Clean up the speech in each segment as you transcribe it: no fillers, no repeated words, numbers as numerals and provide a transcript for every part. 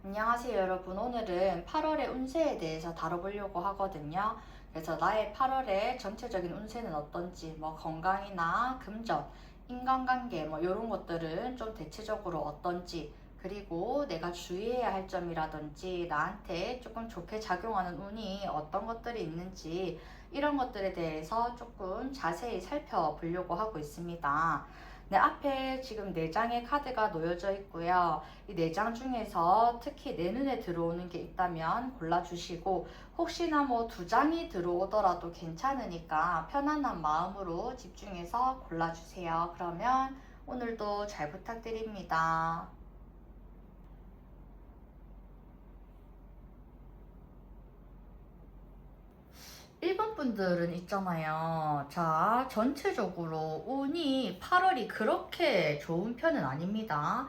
안녕하세요 여러분. 오늘은 8월의 운세에 대해서 다뤄보려고 하거든요. 그래서 나의 8월의 전체적인 운세는 어떤지, 건강이나 금전, 인간관계 이런 것들은 좀 대체적으로 어떤지, 그리고 내가 주의해야 할 점이라든지 나한테 조금 좋게 작용하는 운이 어떤 것들이 있는지, 이런 것들에 대해서 조금 자세히 살펴보려고 하고 있습니다. 네, 앞에 지금 4장의 카드가 놓여져 있고요. 이 4장 중에서 특히 내 눈에 들어오는 게 있다면 골라주시고, 혹시나 2장이 들어오더라도 괜찮으니까 편안한 마음으로 집중해서 골라주세요. 그러면 오늘도 잘 부탁드립니다. 1번 분들은 있잖아요. 자, 전체적으로 운이 8월이 그렇게 좋은 편은 아닙니다.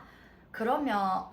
그러면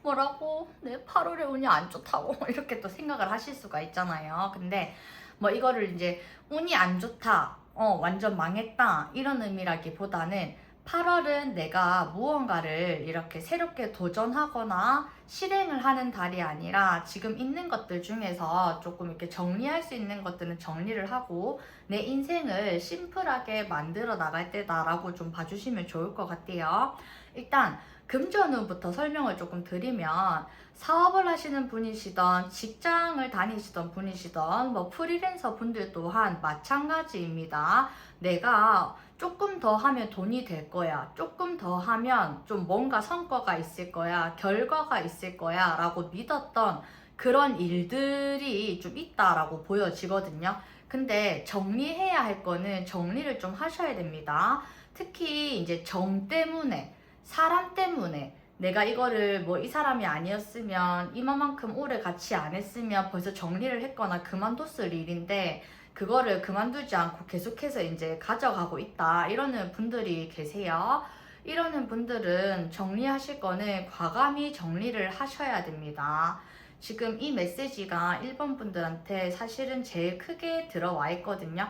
뭐라고? 내 8월에 운이 안 좋다고 이렇게 또 생각을 하실 수가 있잖아요. 근데 이거를 이제 운이 안 좋다, 완전 망했다 이런 의미라기보다는 8월은 내가 무언가를 이렇게 새롭게 도전하거나 실행을 하는 달이 아니라 지금 있는 것들 중에서 조금 이렇게 정리할 수 있는 것들은 정리를 하고 내 인생을 심플하게 만들어 나갈 때다라고 좀 봐주시면 좋을 것 같아요. 일단 금전운부터 설명을 조금 드리면, 사업을 하시는 분이시던 직장을 다니시던 분이시던 프리랜서 분들 또한 마찬가지입니다. 내가 조금 더 하면 돈이 될 거야, 조금 더 하면 좀 뭔가 성과가 있을 거야, 결과가 있을 거야 라고 믿었던 그런 일들이 좀 있다라고 보여지거든요. 근데 정리해야 할 거는 정리를 좀 하셔야 됩니다. 특히 이제 정 때문에, 사람 때문에 내가 이거를 이 사람이 아니었으면 이만큼 오래 같이 안 했으면 벌써 정리를 했거나 그만뒀을 일인데, 그거를 그만두지 않고 계속해서 이제 가져가고 있다 이러는 분들이 계세요. 이러는 분들은 정리하실 거는 과감히 정리를 하셔야 됩니다. 지금 이 메시지가 1번 분들한테 사실은 제일 크게 들어와 있거든요.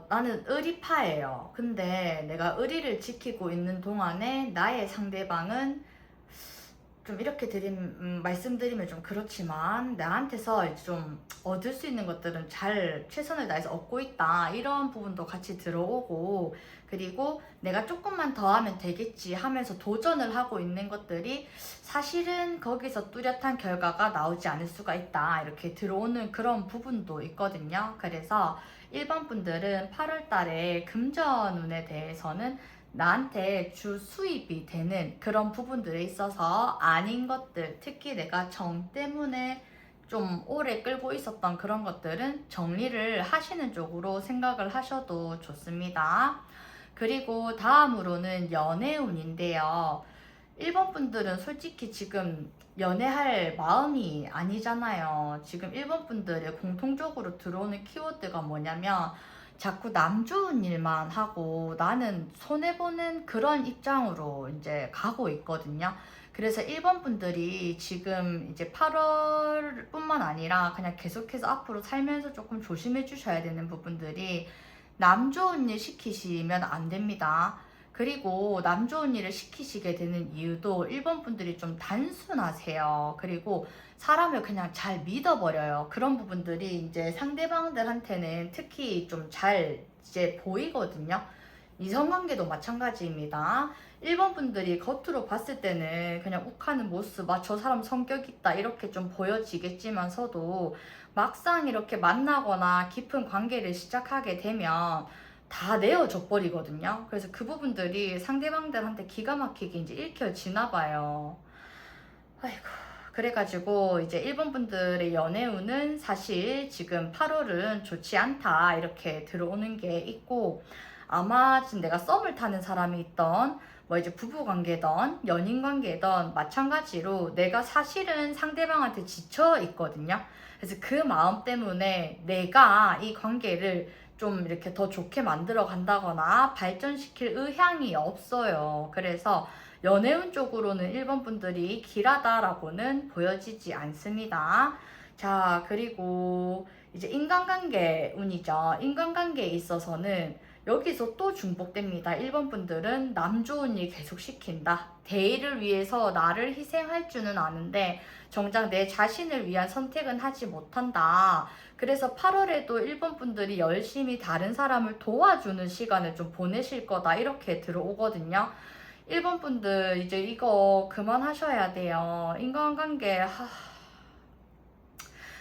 나는 의리파예요. 근데 내가 의리를 지키고 있는 동안에 나의 상대방은 좀 이렇게 말씀드리면 좀 그렇지만 나한테서 이제 좀 얻을 수 있는 것들은 잘 최선을 다해서 얻고 있다 이런 부분도 같이 들어오고, 그리고 내가 조금만 더 하면 되겠지 하면서 도전을 하고 있는 것들이 사실은 거기서 뚜렷한 결과가 나오지 않을 수가 있다 이렇게 들어오는 그런 부분도 있거든요. 그래서 1번 분들은 8월 달에 금전운에 대해서는 나한테 주 수입이 되는 그런 부분들에 있어서 아닌 것들, 특히 내가 정 때문에 좀 오래 끌고 있었던 그런 것들은 정리를 하시는 쪽으로 생각을 하셔도 좋습니다. 그리고 다음으로는 연애운인데요. 1번 분들은 솔직히 지금 연애할 마음이 아니잖아요. 지금 1번 분들의 공통적으로 들어오는 키워드가 뭐냐면, 자꾸 남 좋은 일만 하고 나는 손해보는 그런 입장으로 이제 가고 있거든요. 그래서 1번 분들이 지금 이제 8월 뿐만 아니라 그냥 계속해서 앞으로 살면서 조금 조심해 주셔야 되는 부분들이, 남 좋은 일 시키시면 안 됩니다. 그리고 남 좋은 일을 시키시게 되는 이유도 1번 분들이 좀 단순하세요. 그리고 사람을 그냥 잘 믿어버려요. 그런 부분들이 이제 상대방들한테는 특히 좀 잘 이제 보이거든요. 이성관계도 마찬가지입니다. 1번 분들이 겉으로 봤을 때는 그냥 욱하는 모습, 저 사람 성격 있다 이렇게 좀 보여지겠지만서도 막상 이렇게 만나거나 깊은 관계를 시작하게 되면 다 내어져 버리거든요. 그래서 그 부분들이 상대방들한테 기가 막히게 이제 읽혀지나 봐요. 아이고. 그래가지고 이제 1번 분들의 연애운은 사실 지금 8월은 좋지 않다 이렇게 들어오는 게 있고, 아마 지금 내가 썸을 타는 사람이 있던 이제 부부관계던 연인관계던 마찬가지로 내가 사실은 상대방한테 지쳐 있거든요. 그래서 그 마음 때문에 내가 이 관계를 좀 이렇게 더 좋게 만들어 간다거나 발전시킬 의향이 없어요. 그래서 연애운 쪽으로는 1번 분들이 길하다라고는 보여지지 않습니다. 자, 그리고 이제 인간관계 운이죠. 인간관계에 있어서는 여기서 또 중복됩니다. 1번 분들은 남 좋은 일 계속 시킨다. 대의를 위해서 나를 희생할 줄은 아는데 정작 내 자신을 위한 선택은 하지 못한다. 그래서 8월에도 1번 분들이 열심히 다른 사람을 도와주는 시간을 좀 보내실 거다. 이렇게 들어오거든요. 1번 분들 이제 이거 그만하셔야 돼요. 인간관계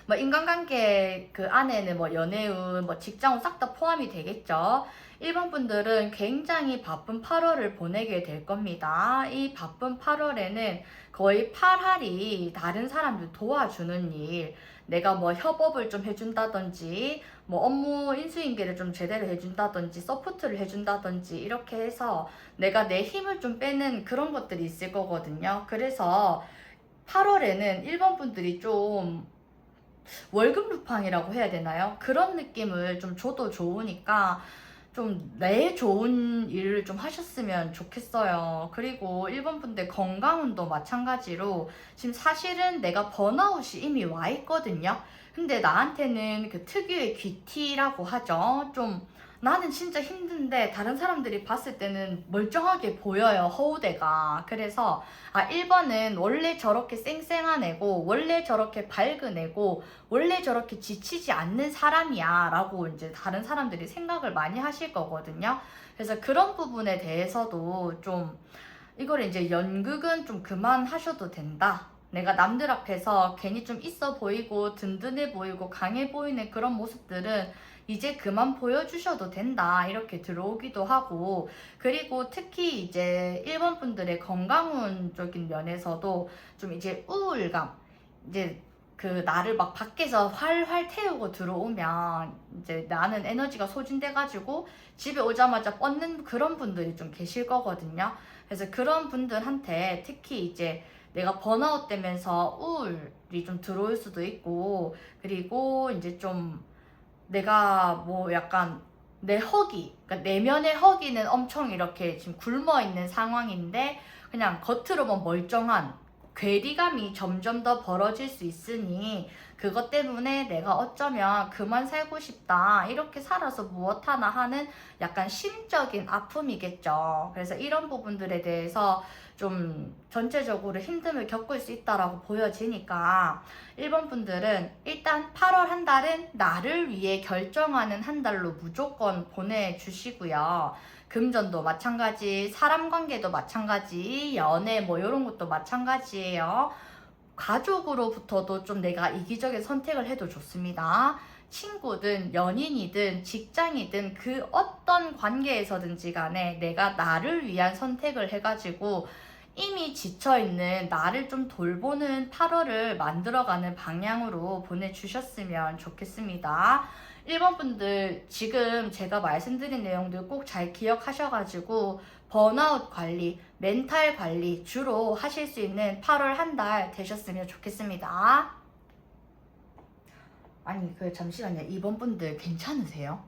뭐 인간관계 그 안에는 뭐 연애운, 뭐 직장운 싹 다 포함이 되겠죠. 1번 분들은 굉장히 바쁜 8월을 보내게 될 겁니다. 이 바쁜 8월에는 거의 8할이 다른 사람들 도와주는 일, 내가 뭐 협업을 좀 해준다든지, 뭐 업무 인수인계를 좀 제대로 해준다든지, 서포트를 해준다든지, 이렇게 해서 내가 내 힘을 좀 빼는 그런 것들이 있을 거거든요. 그래서 8월에는 1번 분들이 좀 월급 루팡이라고 해야 되나요? 그런 느낌을 좀 줘도 좋으니까 좀 내 좋은 일을 좀 하셨으면 좋겠어요. 그리고 1번 분들 건강운도 마찬가지로 지금 사실은 내가 번아웃이 이미 와 있거든요. 근데 나한테는 그 특유의 귀티라고 하죠. 좀 나는 진짜 힘든데 다른 사람들이 봤을 때는 멀쩡하게 보여요. 허우대가. 그래서 1번은 원래 저렇게 쌩쌩한 애고 원래 저렇게 밝은 애고 원래 저렇게 지치지 않는 사람이야 라고 이제 다른 사람들이 생각을 많이 하실 거거든요. 그래서 그런 부분에 대해서도 좀 이걸 이제 연극은 좀 그만하셔도 된다. 내가 남들 앞에서 괜히 좀 있어 보이고 든든해 보이고 강해 보이는 그런 모습들은 이제 그만 보여주셔도 된다. 이렇게 들어오기도 하고, 그리고 특히 이제 1번 분들의 건강운적인 면에서도 좀 이제 우울감, 이제 그 나를 막 밖에서 활활 태우고 들어오면 이제 나는 에너지가 소진돼가지고 집에 오자마자 뻗는 그런 분들이 좀 계실 거거든요. 그래서 그런 분들한테 특히 이제 내가 번아웃 되면서 우울이 좀 들어올 수도 있고, 그리고 이제 좀 내가 뭐 약간 내 허기, 그러니까 내면의 허기는 엄청 이렇게 지금 굶어 있는 상황인데 그냥 겉으로만 멀쩡한 괴리감이 점점 더 벌어질 수 있으니 그것 때문에 내가 어쩌면 그만 살고 싶다, 이렇게 살아서 무엇하나 하는 약간 심적인 아픔이겠죠. 그래서 이런 부분들에 대해서 좀 전체적으로 힘듦을 겪을 수 있다라고 보여지니까 1번 분들은 일단 8월 한 달은 나를 위해 결정하는 한 달로 무조건 보내주시고요. 금전도 마찬가지, 사람 관계도 마찬가지, 연애 뭐 이런 것도 마찬가지예요. 가족으로부터도 좀 내가 이기적인 선택을 해도 좋습니다. 친구든 연인이든 직장이든 그 어떤 관계에서든지 간에 내가 나를 위한 선택을 해가지고 이미 지쳐있는 나를 좀 돌보는 8월을 만들어가는 방향으로 보내주셨으면 좋겠습니다. 1번 분들 지금 제가 말씀드린 내용들 꼭 잘 기억하셔가지고 번아웃 관리, 멘탈 관리 주로 하실 수 있는 8월 한 달 되셨으면 좋겠습니다. 아니 잠시만요. 2번 분들 괜찮으세요?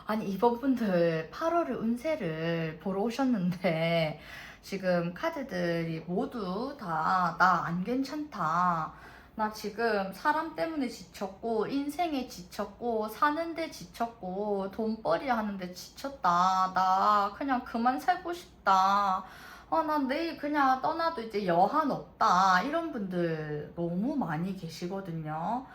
아니 2번 분들 8월의 운세를 보러 오셨는데 지금 카드들이 모두 다 나 안 괜찮다, 나 지금 사람 때문에 지쳤고 인생에 지쳤고 사는데 지쳤고 돈벌이 하는데 지쳤다, 나 그냥 그만 살고 싶다, 난 내일 그냥 떠나도 이제 여한 없다, 이런 분들 너무 많이 계시거든요.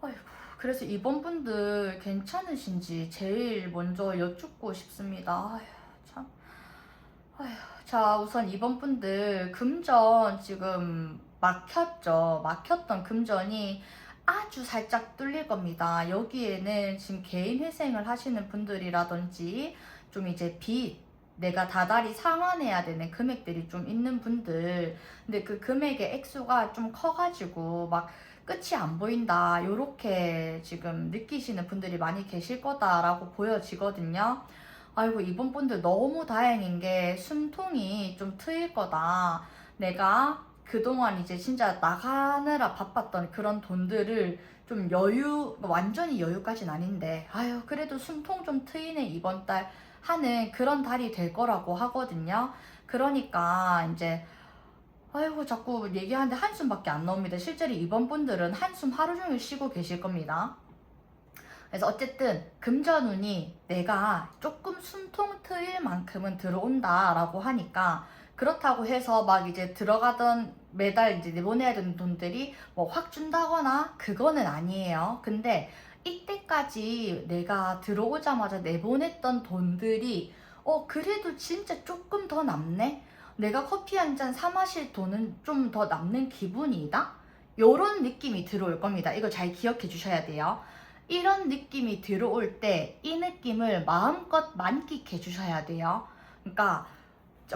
아이고, 그래서 이번 분들 괜찮으신지 제일 먼저 여쭙고 싶습니다. 아휴, 참. 아휴, 자, 우선 이번 분들 금전 지금 막혔죠. 막혔던 금전이 아주 살짝 뚫릴 겁니다. 여기에는 지금 개인 회생을 하시는 분들이라든지 좀 이제 빚, 내가 다달이 상환해야 되는 금액들이 좀 있는 분들, 근데 그 금액의 액수가 좀 커가지고 막 끝이 안 보인다, 요렇게 지금 느끼시는 분들이 많이 계실 거다라고 보여지거든요. 아이고, 이번 분들 너무 다행인 게 숨통이 좀 트일 거다. 내가 그동안 이제 진짜 나가느라 바빴던 그런 돈들을 좀 여유, 완전히 여유까지는 아닌데, 아유, 그래도 숨통 좀 트이네, 이번 달 하는 그런 달이 될 거라고 하거든요. 그러니까 이제 아이고, 자꾸 얘기하는데 한숨밖에 안 나옵니다. 실제로 이번 분들은 한숨 하루 종일 쉬고 계실 겁니다. 그래서 어쨌든 금전운이 내가 조금 숨통 트일 만큼은 들어온다라고 하니까, 그렇다고 해서 막 이제 들어가던 매달 이제 내보내야 되는 돈들이 뭐 확 준다거나 그거는 아니에요. 근데 이때까지 내가 들어오자마자 내보냈던 돈들이 그래도 진짜 조금 더 남네? 내가 커피 한 잔 사 마실 돈은 좀 더 남는 기분이다? 요런 느낌이 들어올 겁니다. 이거 잘 기억해 주셔야 돼요. 이런 느낌이 들어올 때 이 느낌을 마음껏 만끽해 주셔야 돼요. 그러니까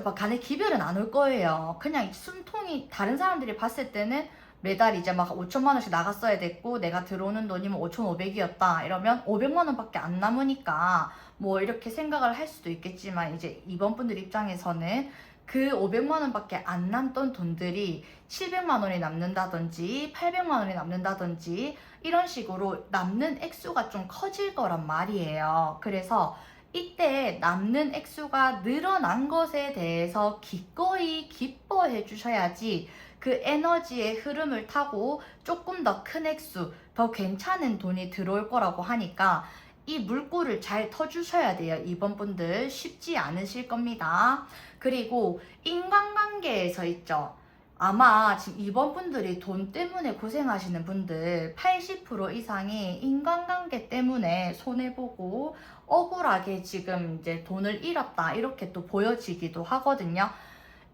막 간에 기별은 안 올 거예요. 그냥 숨통이, 다른 사람들이 봤을 때는 매달 이제 막 5천만 원씩 나갔어야 됐고 내가 들어오는 돈이 뭐 5,500이었다 이러면 500만 원밖에 안 남으니까 뭐 이렇게 생각을 할 수도 있겠지만, 이제 이번 분들 입장에서는 그 500만 원밖에 안 남던 돈들이 700만 원이 남는다든지 800만 원이 남는다든지 이런 식으로 남는 액수가 좀 커질 거란 말이에요. 그래서 이때 남는 액수가 늘어난 것에 대해서 기꺼이 기뻐해 주셔야지 그 에너지의 흐름을 타고 조금 더 큰 액수, 더 괜찮은 돈이 들어올 거라고 하니까 이 물꼬를 잘 터주셔야 돼요. 이번 분들 쉽지 않으실 겁니다. 그리고 인간관계에서 있죠. 아마 지금 이번 분들이 돈 때문에 고생하시는 분들 80% 이상이 인간관계 때문에 손해보고 억울하게 지금 이제 돈을 잃었다 이렇게 또 보여지기도 하거든요.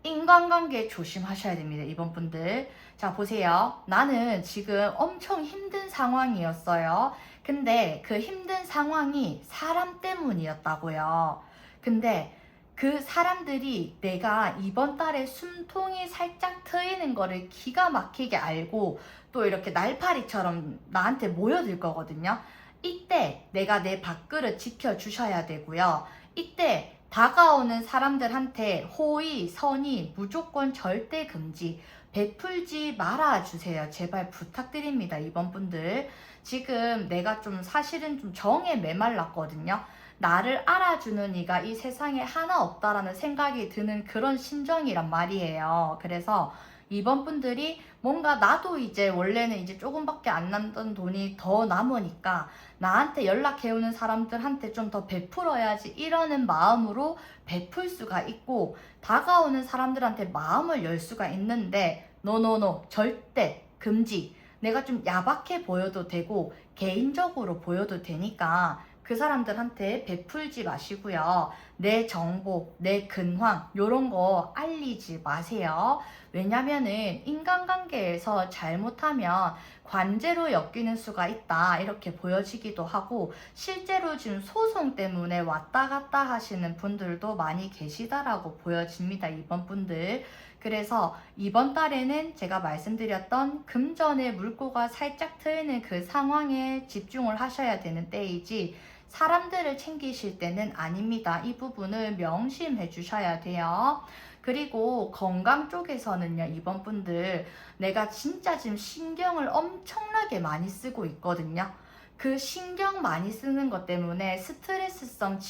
인간관계 조심하셔야 됩니다. 이번 분들. 자, 보세요. 나는 지금 엄청 힘든 상황이었어요. 근데 그 힘든 상황이 사람 때문이었다고요. 근데 그 사람들이 내가 이번 달에 숨통이 살짝 트이는 거를 기가 막히게 알고 또 이렇게 날파리처럼 나한테 모여들 거거든요. 이때 내가 내 밥그릇 지켜주셔야 되고요. 이때 다가오는 사람들한테 호의, 선의 무조건 절대 금지, 베풀지 말아주세요. 제발 부탁드립니다. 이번 분들. 지금 내가 좀 사실은 좀 정에 메말랐거든요. 나를 알아주는 이가 이 세상에 하나 없다라는 생각이 드는 그런 심정이란 말이에요. 그래서 이번 분들이 뭔가 나도 이제 원래는 이제 조금밖에 안 남던 돈이 더 남으니까 나한테 연락해오는 사람들한테 좀 더 베풀어야지 이러는 마음으로 베풀 수가 있고, 다가오는 사람들한테 마음을 열 수가 있는데 노노노 절대 금지. 내가 좀 야박해 보여도 되고 개인적으로 보여도 되니까 그 사람들한테 베풀지 마시고요. 내 정보, 내 근황 요런 거 알리지 마세요. 왜냐면은 인간관계에서 잘못하면 관제로 엮이는 수가 있다 이렇게 보여지기도 하고, 실제로 지금 소송 때문에 왔다 갔다 하시는 분들도 많이 계시다라고 보여집니다. 이번 분들. 그래서 이번 달에는 제가 말씀드렸던 금전의 물꼬가 살짝 트이는 그 상황에 집중을 하셔야 되는 때이지 사람들을 챙기실 때는 아닙니다. 이 부분을 명심해 주셔야 돼요. 그리고 건강 쪽에서는요, 이번 분들 내가 진짜 지금 신경을 엄청나게 많이 쓰고 있거든요. 그 신경 많이 쓰는 것 때문에 스트레스성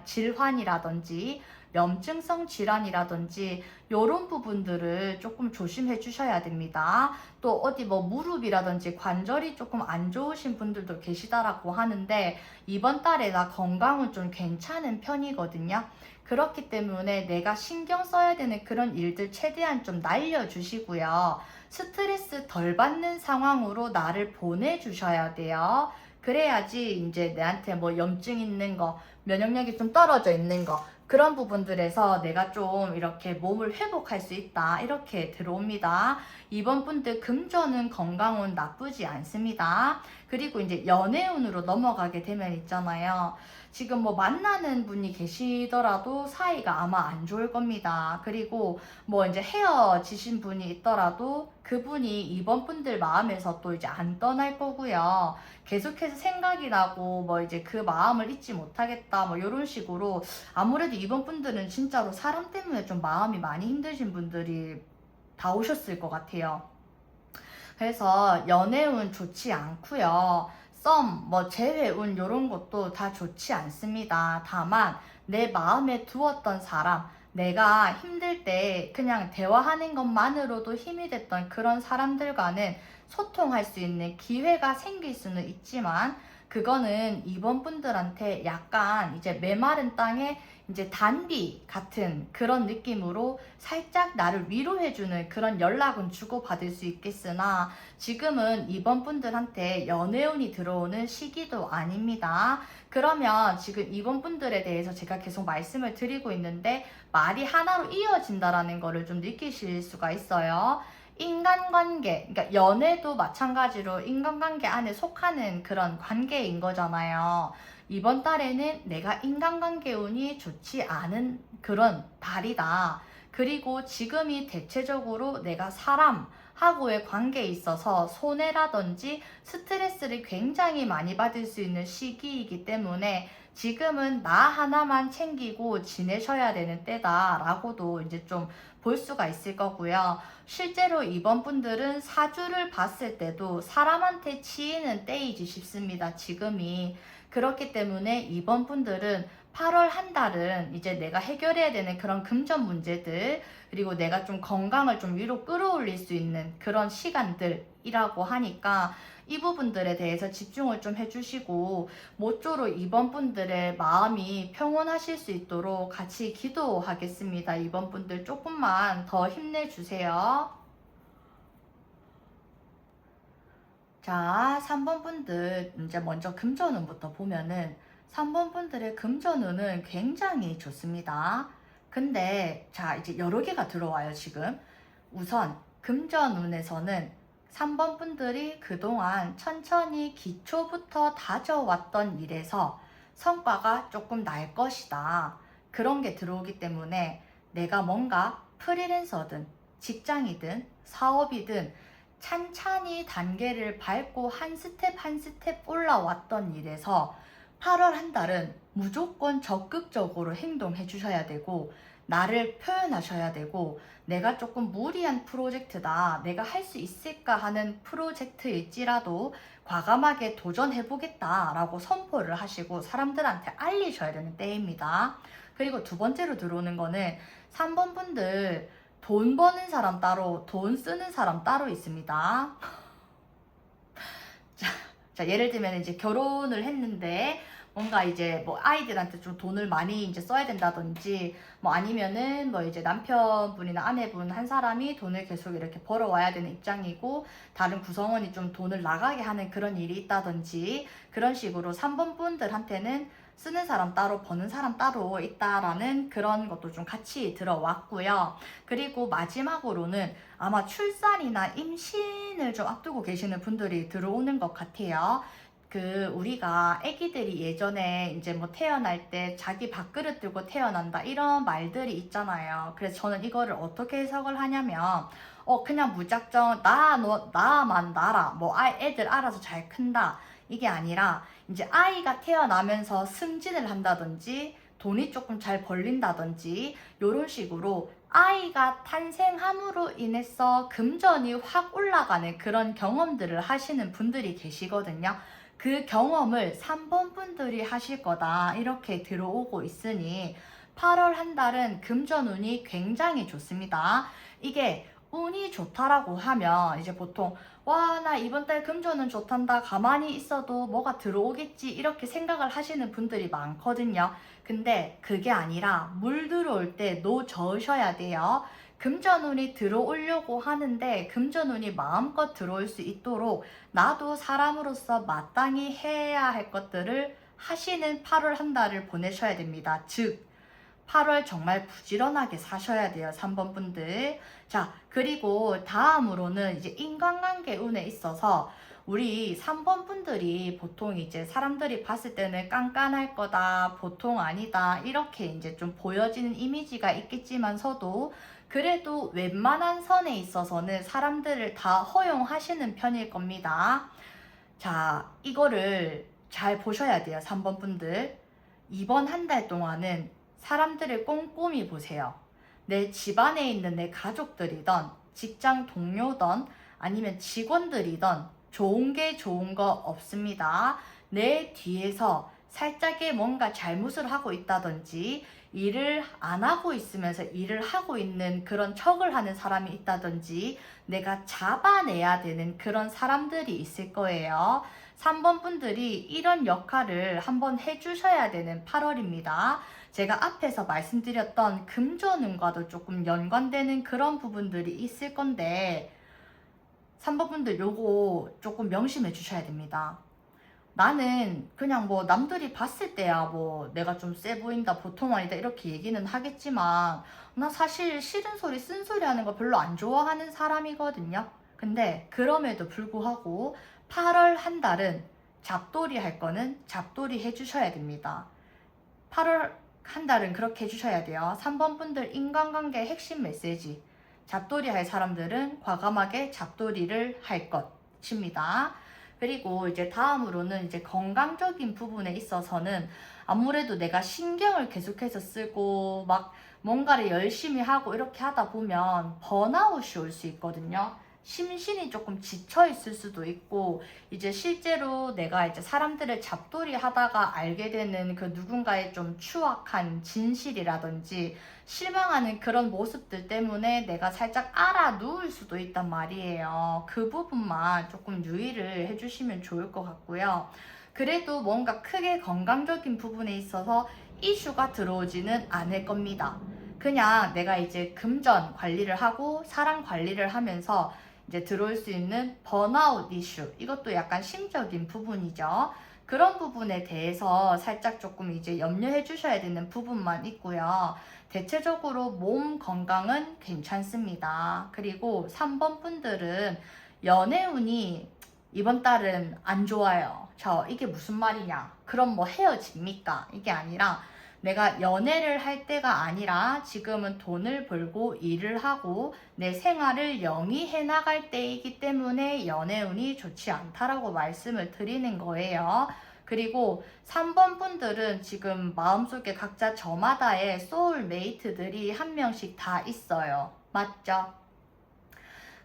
질환이라든지 염증성 질환이라든지 이런 부분들을 조금 조심해 주셔야 됩니다. 또 어디 뭐 무릎이라든지 관절이 조금 안 좋으신 분들도 계시다라고 하는데 이번 달에 나 건강은 좀 괜찮은 편이거든요. 그렇기 때문에 내가 신경 써야 되는 그런 일들 최대한 좀 날려주시고요. 스트레스 덜 받는 상황으로 나를 보내주셔야 돼요. 그래야지 이제 내한테 뭐 염증 있는 거, 면역력이 좀 떨어져 있는 거, 그런 부분들에서 내가 좀 이렇게 몸을 회복할 수 있다 이렇게 들어옵니다. 이번 분들 금전운 건강운 나쁘지 않습니다. 그리고 이제 연애운으로 넘어가게 되면 있잖아요. 지금 뭐 만나는 분이 계시더라도 사이가 아마 안 좋을 겁니다. 그리고 뭐 이제 헤어지신 분이 있더라도 그분이 이번 분들 마음에서 또 이제 안 떠날 거고요. 계속해서 생각이 나고 뭐 이제 그 마음을 잊지 못하겠다 뭐 이런 식으로, 아무래도 이번 분들은 진짜로 사람 때문에 좀 마음이 많이 힘드신 분들이 다 오셨을 것 같아요. 그래서 연애운 좋지 않고요. 썸, 뭐 재회운 이런 것도 다 좋지 않습니다. 다만 내 마음에 두었던 사람, 내가 힘들 때 그냥 대화하는 것만으로도 힘이 됐던 그런 사람들과는 소통할 수 있는 기회가 생길 수는 있지만, 그거는 이번 분들한테 약간 이제 메마른 땅에 이제 단비 같은 그런 느낌으로 살짝 나를 위로해주는 그런 연락은 주고받을 수 있겠으나 지금은 이번 분들한테 연애운이 들어오는 시기도 아닙니다. 그러면 지금 이번 분들에 대해서 제가 계속 말씀을 드리고 있는데 말이 하나로 이어진다라는 거를 좀 느끼실 수가 있어요. 인간관계, 그러니까 연애도 마찬가지로 인간관계 안에 속하는 그런 관계인 거잖아요. 이번 달에는 내가 인간관계 운이 좋지 않은 그런 달이다. 그리고 지금이 대체적으로 내가 사람하고의 관계에 있어서 손해라든지 스트레스를 굉장히 많이 받을 수 있는 시기이기 때문에 지금은 나 하나만 챙기고 지내셔야 되는 때다라고도 이제 좀 볼 수가 있을 거고요. 실제로 이번 분들은 사주를 봤을 때도 사람한테 치이는 때이지 싶습니다. 지금이. 그렇기 때문에 이번 분들은 8월 한 달은 이제 내가 해결해야 되는 그런 금전 문제들, 그리고 내가 좀 건강을 좀 위로 끌어올릴 수 있는 그런 시간들이라고 하니까 이 부분들에 대해서 집중을 좀 해주시고 모쪼록 이번 분들의 마음이 평온하실 수 있도록 같이 기도하겠습니다. 이번 분들 조금만 더 힘내주세요. 자, 3번 분들 이제 먼저 금전운부터 보면은 3번 분들의 금전운은 굉장히 좋습니다. 근데 자, 이제 여러 개가 들어와요, 지금. 우선 금전운에서는 3번 분들이 그동안 천천히 기초부터 다져왔던 일에서 성과가 조금 날 것이다. 그런 게 들어오기 때문에 내가 뭔가 프리랜서든 직장이든 사업이든 찬찬히 단계를 밟고 한 스텝 한 스텝 올라왔던 일에서 8월 한 달은 무조건 적극적으로 행동해 주셔야 되고 나를 표현하셔야 되고 내가 조금 무리한 프로젝트다, 내가 할 수 있을까 하는 프로젝트일지라도 과감하게 도전해 보겠다라고 선포를 하시고 사람들한테 알리셔야 되는 때입니다. 그리고 두 번째로 들어오는 거는 3번 분들 돈 버는 사람 따로, 돈 쓰는 사람 따로 있습니다. 자, 예를 들면 이제 결혼을 했는데 뭔가 이제 뭐 아이들한테 좀 돈을 많이 이제 써야 된다든지 뭐 아니면은 뭐 이제 남편분이나 아내분 한 사람이 돈을 계속 이렇게 벌어와야 되는 입장이고 다른 구성원이 좀 돈을 나가게 하는 그런 일이 있다든지 그런 식으로 3번 분들한테는 쓰는 사람 따로 버는 사람 따로 있다라는 그런 것도 좀 같이 들어왔고요. 그리고 마지막으로는 아마 출산이나 임신을 좀 앞두고 계시는 분들이 들어오는 것 같아요. 우리가 아기들이 예전에 이제 뭐 태어날 때 자기 밥그릇 들고 태어난다 이런 말들이 있잖아요. 그래서 저는 이거를 어떻게 해석을 하냐면 그냥 무작정 나만 낳아라, 뭐 애들 알아서 잘 큰다, 이게 아니라 이제 아이가 태어나면서 승진을 한다든지 돈이 조금 잘 벌린다든지 이런 식으로 아이가 탄생함으로 인해서 금전이 확 올라가는 그런 경험들을 하시는 분들이 계시거든요. 그 경험을 3번 분들이 하실 거다 이렇게 들어오고 있으니 8월 한 달은 금전운이 굉장히 좋습니다. 이게 운이 좋다라고 하면 이제 보통 와, 나 이번 달 금전은 좋단다, 가만히 있어도 뭐가 들어오겠지 이렇게 생각을 하시는 분들이 많거든요. 근데 그게 아니라 물 들어올 때 놓저으셔야 돼요. 금전운이 들어오려고 하는데 금전운이 마음껏 들어올 수 있도록 나도 사람으로서 마땅히 해야 할 것들을 하시는 8월 한 달을 보내셔야 됩니다. 즉 8월 정말 부지런하게 사셔야 돼요. 3번 분들. 자, 그리고 다음으로는 이제 인간관계 운에 있어서 우리 3번 분들이 보통 이제 사람들이 봤을 때는 깐깐할 거다, 보통 아니다, 이렇게 이제 좀 보여지는 이미지가 있겠지만서도 그래도 웬만한 선에 있어서는 사람들을 다 허용하시는 편일 겁니다. 자, 이거를 잘 보셔야 돼요. 3번 분들. 이번 한 달 동안은 사람들을 꼼꼼히 보세요. 내 집안에 있는 내 가족들이던 직장 동료던 아니면 직원들이던 좋은 게 좋은 거 없습니다. 내 뒤에서 살짝의 뭔가 잘못을 하고 있다든지 일을 안 하고 있으면서 일을 하고 있는 그런 척을 하는 사람이 있다든지 내가 잡아내야 되는 그런 사람들이 있을 거예요. 3번 분들이 이런 역할을 한번 해주셔야 되는 8월입니다. 제가 앞에서 말씀드렸던 금전운과도 조금 연관되는 그런 부분들이 있을 건데 3번 분들 요거 조금 명심해 주셔야 됩니다. 나는 그냥 뭐 남들이 봤을 때야 뭐 내가 좀 세 보인다, 보통 아니다 이렇게 얘기는 하겠지만 나 사실 싫은 소리, 쓴소리 하는 거 별로 안 좋아하는 사람이거든요. 근데 그럼에도 불구하고 8월 한 달은 잡돌이 할 거는 잡돌이 해주셔야 됩니다. 8월 한 달은 그렇게 해주셔야 돼요. 3번 분들 인간관계 핵심 메시지. 잡돌이 할 사람들은 과감하게 잡돌이를 할 것입니다. 그리고 이제 다음으로는 이제 건강적인 부분에 있어서는 아무래도 내가 신경을 계속해서 쓰고 막 뭔가를 열심히 하고 이렇게 하다 보면 번아웃이 올 수 있거든요. 심신이 조금 지쳐 있을 수도 있고 이제 실제로 내가 이제 사람들을 잡돌이 하다가 알게 되는 그 누군가의 좀 추악한 진실이라든지 실망하는 그런 모습들 때문에 내가 살짝 알아 누울 수도 있단 말이에요. 그 부분만 조금 유의를 해주시면 좋을 것 같고요. 그래도 뭔가 크게 건강적인 부분에 있어서 이슈가 들어오지는 않을 겁니다. 그냥 내가 이제 금전 관리를 하고 사랑 관리를 하면서 이제 들어올 수 있는 번아웃 이슈, 이것도 약간 심적인 부분이죠. 그런 부분에 대해서 살짝 조금 이제 염려해 주셔야 되는 부분만 있고요. 대체적으로 몸 건강은 괜찮습니다. 그리고 3번 분들은 연애운이 이번 달은 안 좋아요. 이게 무슨 말이냐? 그럼 뭐 헤어집니까? 이게 아니라 내가 연애를 할 때가 아니라 지금은 돈을 벌고 일을 하고 내 생활을 영위해 나갈 때이기 때문에 연애운이 좋지 않다라고 말씀을 드리는 거예요. 그리고 3번 분들은 지금 마음속에 각자 저마다의 소울메이트들이 한 명씩 다 있어요. 맞죠?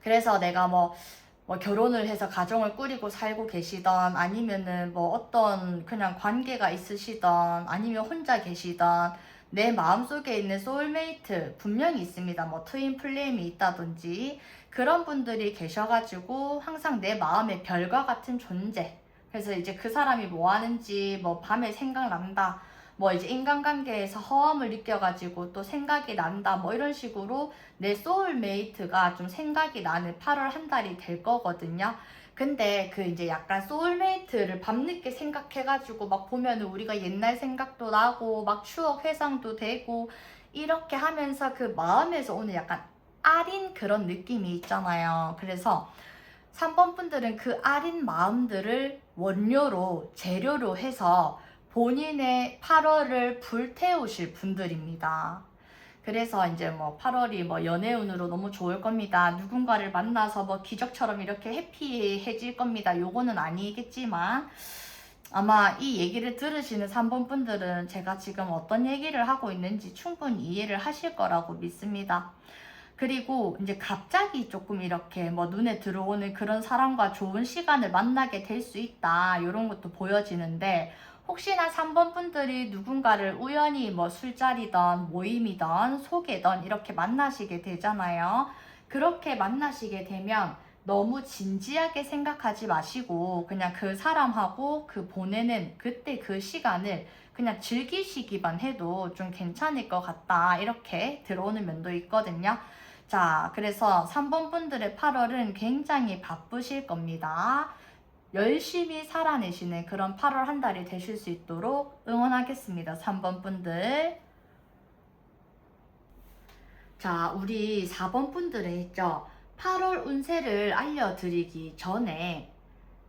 그래서 내가 뭐 결혼을 해서 가정을 꾸리고 살고 계시던 아니면은 뭐 어떤 그냥 관계가 있으시던 아니면 혼자 계시던 내 마음속에 있는 소울메이트 분명히 있습니다. 뭐 트윈 플레임이 있다든지 그런 분들이 계셔가지고 항상 내 마음의 별과 같은 존재. 그래서 이제 그 사람이 뭐 하는지 뭐 밤에 생각난다. 뭐 이제 인간관계에서 허함을 느껴가지고 또 생각이 난다. 뭐 이런 식으로 내 소울메이트가 좀 생각이 나는 8월 한 달이 될 거거든요. 근데 그 이제 약간 소울메이트를 밤늦게 생각해가지고 막 보면은 우리가 옛날 생각도 나고 막 추억 회상도 되고 이렇게 하면서 그 마음에서 오는 약간 아린 그런 느낌이 있잖아요. 그래서 3번 분들은 그 아린 마음들을 원료로 재료로 해서 본인의 8월을 불태우실 분들입니다. 그래서 이제 뭐 8월이 뭐 연애운으로 너무 좋을 겁니다. 누군가를 만나서 뭐 기적처럼 이렇게 해피해질 겁니다. 요거는 아니겠지만 아마 이 얘기를 들으시는 3번 분들은 제가 지금 어떤 얘기를 하고 있는지 충분히 이해를 하실 거라고 믿습니다. 그리고 이제 갑자기 조금 이렇게 뭐 눈에 들어오는 그런 사람과 좋은 시간을 만나게 될 수 있다. 이런 것도 보여지는데 혹시나 3번 분들이 누군가를 우연히 뭐 술자리든 모임이든 소개든 이렇게 만나시게 되잖아요. 그렇게 만나시게 되면 너무 진지하게 생각하지 마시고 그냥 그 사람하고 그 보내는 그때 그 시간을 그냥 즐기시기만 해도 좀 괜찮을 것 같다. 이렇게 들어오는 면도 있거든요. 자, 그래서 3번 분들의 8월은 굉장히 바쁘실 겁니다. 열심히 살아내시는 그런 8월 한 달이 되실 수 있도록 응원하겠습니다. 3번 분들. 자, 우리 4번 분들의 있죠. 8월 운세를 알려드리기 전에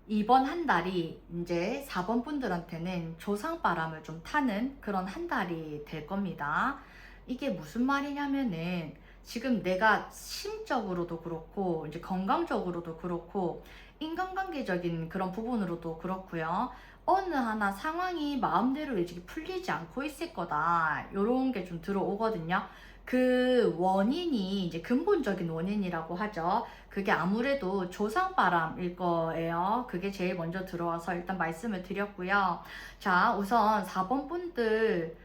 이번 한 달이 이제 4번 분들한테는 조상바람을 좀 타는 그런 한 달이 될 겁니다. 이게 무슨 말이냐면은 지금 내가 심적으로도 그렇고 이제 건강적으로도 그렇고 인간관계적인 그런 부분으로도 그렇고요. 어느 하나 상황이 마음대로 이제 풀리지 않고 있을 거다. 요런 게 좀 들어오거든요. 그 원인이 이제 근본적인 원인이라고 하죠. 그게 아무래도 조상바람일 거예요. 그게 제일 먼저 들어와서 일단 말씀을 드렸고요. 자, 우선 4번 분들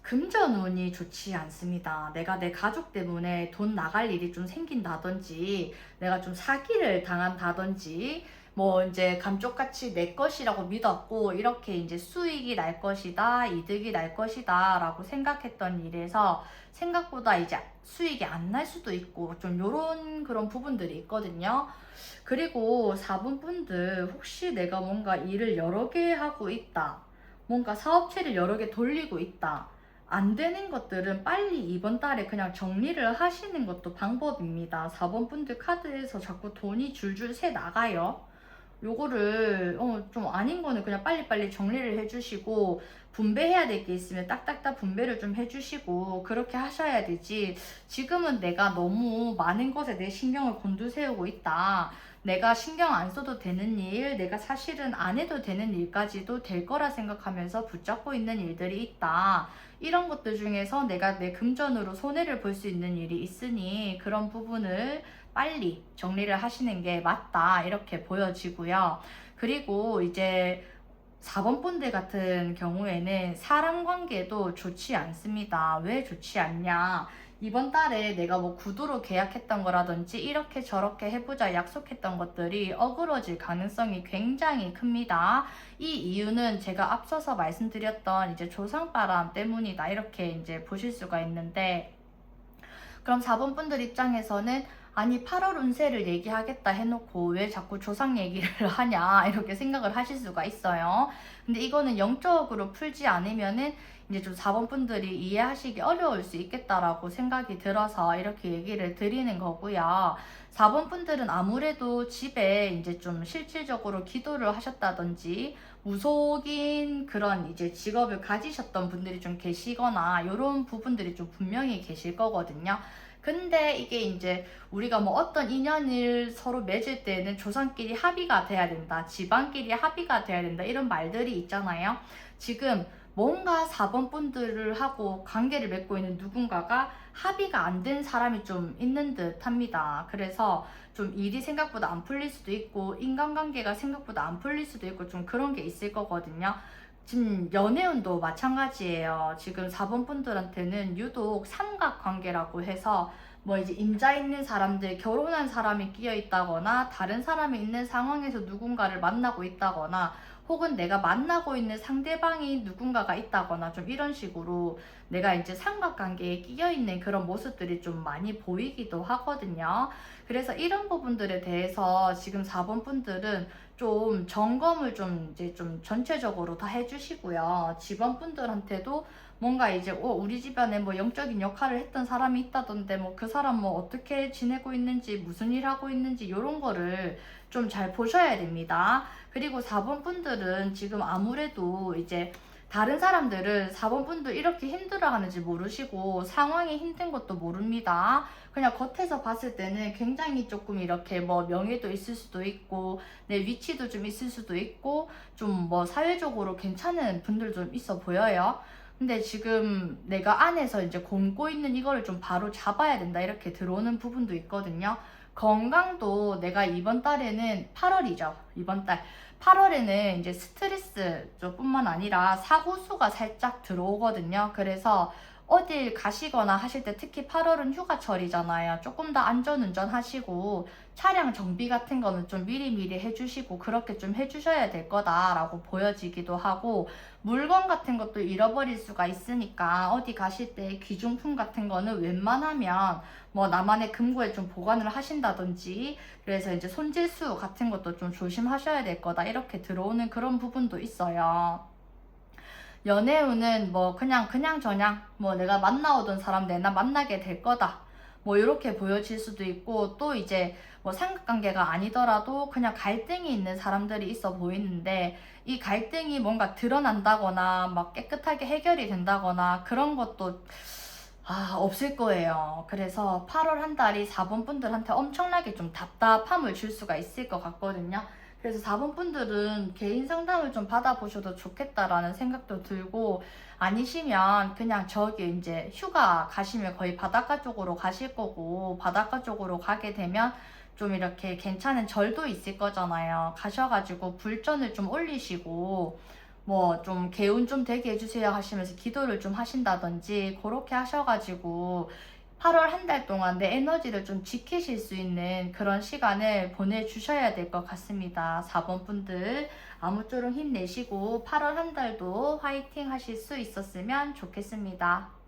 금전운이 좋지 않습니다. 내가 내 가족 때문에 돈 나갈 일이 좀 생긴다든지 내가 좀 사기를 당한다든지 뭐 이제 감쪽같이 내 것이라고 믿었고 이렇게 이제 수익이 날 것이다, 이득이 날 것이다 라고 생각했던 일에서 생각보다 이제 수익이 안 날 수도 있고 좀 요런 그런 부분들이 있거든요. 그리고 4번 분들 혹시 내가 뭔가 일을 여러 개 하고 있다, 뭔가 사업체를 여러 개 돌리고 있다, 안 되는 것들은 빨리 이번 달에 그냥 정리를 하시는 것도 방법입니다. 4번 분들 카드에서 자꾸 돈이 줄줄 새 나가요. 요거를 좀 아닌 거는 그냥 빨리빨리 정리를 해주시고, 분배해야 될 게 있으면 딱딱딱 분배를 좀 해주시고 그렇게 하셔야 되지. 지금은 내가 너무 많은 것에 내 신경을 곤두세우고 있다, 내가 신경 안 써도 되는 일, 내가 사실은 안 해도 되는 일까지도 될 거라 생각하면서 붙잡고 있는 일들이 있다, 이런 것들 중에서 내가 내 금전으로 손해를 볼 수 있는 일이 있으니 그런 부분을 빨리 정리를 하시는 게 맞다, 이렇게 보여지고요. 그리고 이제 4번 분들 같은 경우에는 사람 관계도 좋지 않습니다. 왜 좋지 않냐? 이번 달에 내가 뭐 구두로 계약했던 거라든지 이렇게 저렇게 해보자 약속했던 것들이 어그러질 가능성이 굉장히 큽니다. 이 이유는 제가 앞서서 말씀드렸던 이제 조상바람 때문이다, 이렇게 이제 보실 수가 있는데, 그럼 4번 분들 입장에서는 아니 8월 운세를 얘기하겠다 해놓고 왜 자꾸 조상 얘기를 하냐, 이렇게 생각을 하실 수가 있어요. 근데 이거는 영적으로 풀지 않으면은 이제 좀 4번 분들이 이해하시기 어려울 수 있겠다라고 생각이 들어서 이렇게 얘기를 드리는 거고요. 4번 분들은 아무래도 집에 이제 좀 실질적으로 기도를 하셨다든지 무속인 그런 이제 직업을 가지셨던 분들이 좀 계시거나 이런 부분들이 좀 분명히 계실 거거든요. 근데 이게 이제 우리가 뭐 어떤 인연을 서로 맺을 때는 조상끼리 합의가 돼야 된다, 집안끼리 합의가 돼야 된다, 이런 말들이 있잖아요. 지금 뭔가 4번 분들을 하고 관계를 맺고 있는 누군가가 합의가 안 된 사람이 좀 있는 듯 합니다. 그래서 좀 일이 생각보다 안 풀릴 수도 있고 인간관계가 생각보다 안 풀릴 수도 있고 좀 그런 게 있을 거거든요. 지금 연애운도 마찬가지예요. 지금 4번 분들한테는 유독 삼각관계라고 해서 뭐 이제 임자 있는 사람들, 결혼한 사람이 끼어 있다거나 다른 사람이 있는 상황에서 누군가를 만나고 있다거나 혹은 내가 만나고 있는 상대방이 누군가가 있다거나 좀 이런 식으로 내가 이제 삼각관계에 끼어 있는 그런 모습들이 좀 많이 보이기도 하거든요. 그래서 이런 부분들에 대해서 지금 4번 분들은 좀 점검을 좀 이제 좀 전체적으로 다 해주시고요. 집안분들한테도 뭔가 이제 우리 집안에 뭐 영적인 역할을 했던 사람이 있다던데 뭐 그 사람 뭐 어떻게 지내고 있는지 무슨 일 하고 있는지 이런 거를 좀 잘 보셔야 됩니다. 그리고 4번 분들은 지금 아무래도 이제 다른 사람들은 4번 분들 이렇게 힘들어 하는지 모르시고 상황이 힘든 것도 모릅니다. 그냥 겉에서 봤을 때는 굉장히 조금 이렇게 뭐 명예도 있을 수도 있고 내 위치도 좀 있을 수도 있고 좀 뭐 사회적으로 괜찮은 분들 좀 있어 보여요. 근데 지금 내가 안에서 이제 곪고 있는 이거를 좀 바로 잡아야 된다, 이렇게 들어오는 부분도 있거든요. 건강도 내가 이번 달에는 8월이죠. 이번 달 8월에는 이제 스트레스 뿐만 아니라 사고수가 살짝 들어오거든요. 그래서 어딜 가시거나 하실 때 특히 8월은 휴가철이잖아요. 조금 더 안전운전 하시고 차량 정비 같은 거는 좀 미리미리 해주시고 그렇게 좀 해주셔야 될 거다라고 보여지기도 하고, 물건 같은 것도 잃어버릴 수가 있으니까 어디 가실 때 귀중품 같은 거는 웬만하면 뭐 나만의 금고에 좀 보관을 하신다든지, 그래서 이제 손재수 같은 것도 좀 조심하셔야 될 거다, 이렇게 들어오는 그런 부분도 있어요. 연애운은 뭐 그냥 저냥 뭐 내가 만나오던 사람 내나 만나게 될 거다, 뭐 이렇게 보여질 수도 있고, 또 이제 뭐 삼각관계가 아니더라도 그냥 갈등이 있는 사람들이 있어 보이는데 이 갈등이 뭔가 드러난다거나 막 깨끗하게 해결이 된다거나 그런 것도 없을 거예요. 그래서 8월 한 달이 4번 분들한테 엄청나게 좀 답답함을 줄 수가 있을 것 같거든요. 그래서 4번 분들은 개인 상담을 좀 받아보셔도 좋겠다라는 생각도 들고, 아니시면 그냥 저기 이제 휴가 가시면 거의 바닷가 쪽으로 가실 거고, 바닷가 쪽으로 가게 되면 좀 이렇게 괜찮은 절도 있을 거잖아요. 가셔가지고 불전을 좀 올리시고 뭐 좀 개운 좀 되게 해주세요 하시면서 기도를 좀 하신다든지 그렇게 하셔가지고 8월 한 달 동안 내 에너지를 좀 지키실 수 있는 그런 시간을 보내주셔야 될 것 같습니다. 4번 분들 아무쪼록 힘내시고 8월 한 달도 화이팅 하실 수 있었으면 좋겠습니다.